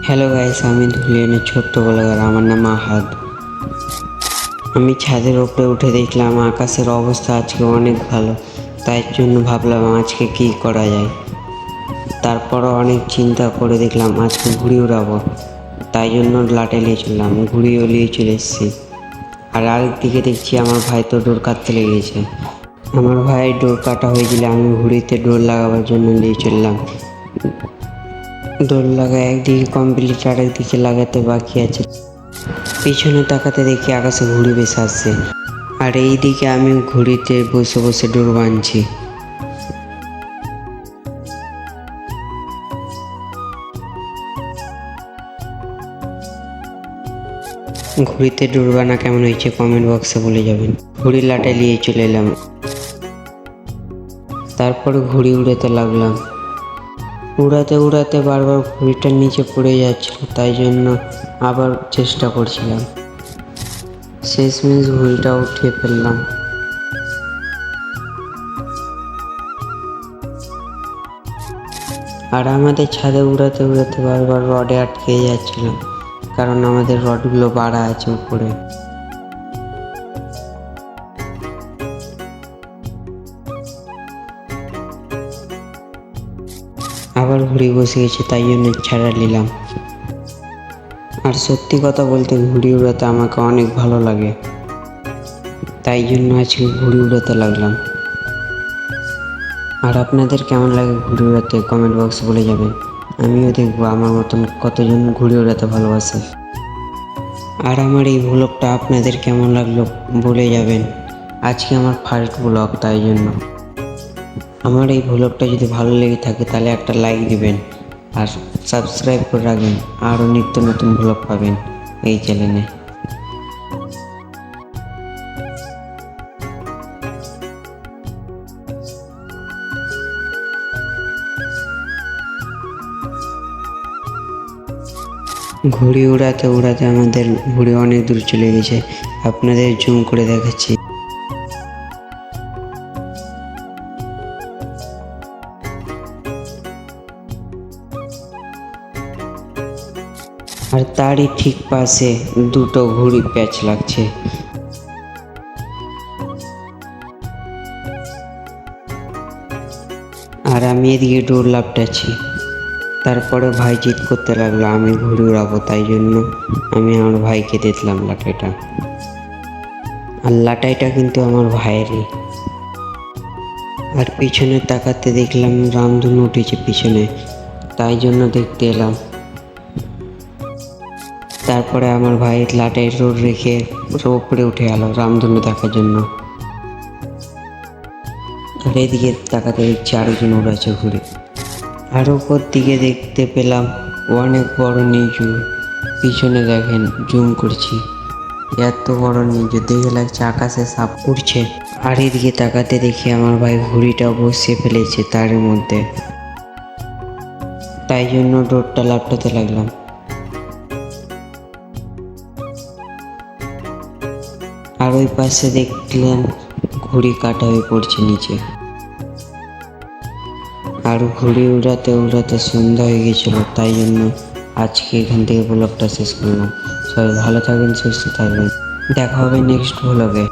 Hello guys, আমি ধুলিয়ানের ছোট্ট blogger. আমার নাম আহাদ। আমি ছাদের উপরে উঠে দেখলাম আকাশের অবস্থা আজকে অনেক ভালো, তাই জন্য ভাবলাম আজকে কি করা যায়। তারপরও অনেক চিন্তা করে দেখলাম আজকে ঘুড়ি উড়াবো, তাই জন্য লাটে নিয়ে চললাম, ঘুড়িও নিয়ে চলে এসেছি। আর আরেকদিকে দেখছি আমার ভাই তো ডোর কাটতে লেগেছে। আমার ভাই ডোর কাটা হয়েছিল, আমি ঘুড়িতে ডোর লাগাবার জন্য নিয়ে চললাম। ডোর লাগা একদিকে কমপ্লিট, আর একদিকে লাগাতে বাকি আছে। পিছনে তাকাতে দেখি আকাশে ঘুড়ি ভেসে আসছে, আর এই দিকে আমি ঘুড়িতে বসে বসে ডোর বাঁধছি। ঘুড়িতে ডোর বানা কেমন হয়েছে কমেন্ট বক্সে বলে যাবেন। ঘুড়ি লাটে নিয়ে চলে এলাম, তারপরে ঘুড়ি উড়াতে লাগলাম। উড়াতে উড়াতে বারবার ঘুড়িটার নিচে পড়ে যাচ্ছিল, তাই জন্য আবার চেষ্টা করছিলাম। শেষমেশ ঘুড়িটা উঠিয়ে ফেললাম। আর আমাদের ছাদে উড়াতে উড়াতে বারবার রডে আটকে যাচ্ছিল, কারণ আমাদের রডগুলো বাড়া আছে উপরে। আবার ঘুড়ি বসে গেছে, তাই জন্য ছাড়া নিলাম। আর সত্যি কথা বলতে ঘুড়ি উড়াতে আমাকে অনেক ভালো লাগে, তাই জন্য আজকে ঘুড়ি উড়াতে লাগলাম। আর আপনাদের কেমন লাগে ঘুড়ি উড়াতে কমেন্ট বক্সে বলে যাবেন। আমিও দেখবো আমার মতন কতজন ঘুড়ি উড়াতে ভালোবাসে। আর আমার এই ব্লগটা আপনাদের কেমন লাগলো বলে যাবেন। আজকে আমার ফার্স্ট ব্লগ, তাই জন্য আমার এই ব্লগটা যদি ভালো লেগে থাকে তাহলে একটা লাইক দিবেন আর সাবস্ক্রাইব করে রাখবেন। আরও নিত্য নতুন ব্লগ পাবেন এই চ্যানেলে। ঘুড়ি উড়াতে উড়াতে আমাদের ঘুড়ি অনেক দূর চলে গেছে, আপনাদের জুম করে দেখাচ্ছি। আর তারই ঠিক পাশে দুটো ঘুড়ি প্যাচ লাগছে। আর আমি এদিকে ডোর লাপটাচ্ছি। তারপরে ভাই জিদ করতে লাগলো আমি ঘুড়ি উড়াবো, তাই জন্য আমি আমার ভাইকে দিলাম লাটাইটা। আর লাটাইটা কিন্তু আমার ভাইয়েরই। আর পিছনে তাকাতে দেখলাম রামধনু উঠেছে পিছনে, তাই জন্য দেখতে এলাম। তারপরে আমার ভাই লাটাই রোড রেখে ওপরে উঠে গেল রামধনু দেখার জন্য। আর এদিকে তাকাতে দেখছি আরেকজন উড়াচ্ছে ঘুরে। আর ওপর দিকে দেখতে পেলাম অনেক বড় নিচু। পিছনে দেখেন, জুম করছি, এত বড় নিচু দেখে লাগছে আকাশে সাপ উড়ছে। আর এদিকে তাকাতে দেখি আমার ভাই ঘুড়িটা বসিয়ে ফেলেছে তার মধ্যে, তাই জন্য ডোরটা লাপটাতে লাগলাম। আর ওই পাশে দেখলেন ঘুড়ি কাটা হয়ে পড়ছে নিচে। আর ঘুড়ি উড়াতে উড়াতে সন্ধ্যা হয়ে গেছিলো, তাই জন্য আজকে এখান থেকে ব্লগটা শেষ করলাম। সবাই ভালো থাকবেন, সুস্থ থাকবেন, দেখা হবে নেক্সট ব্লগে।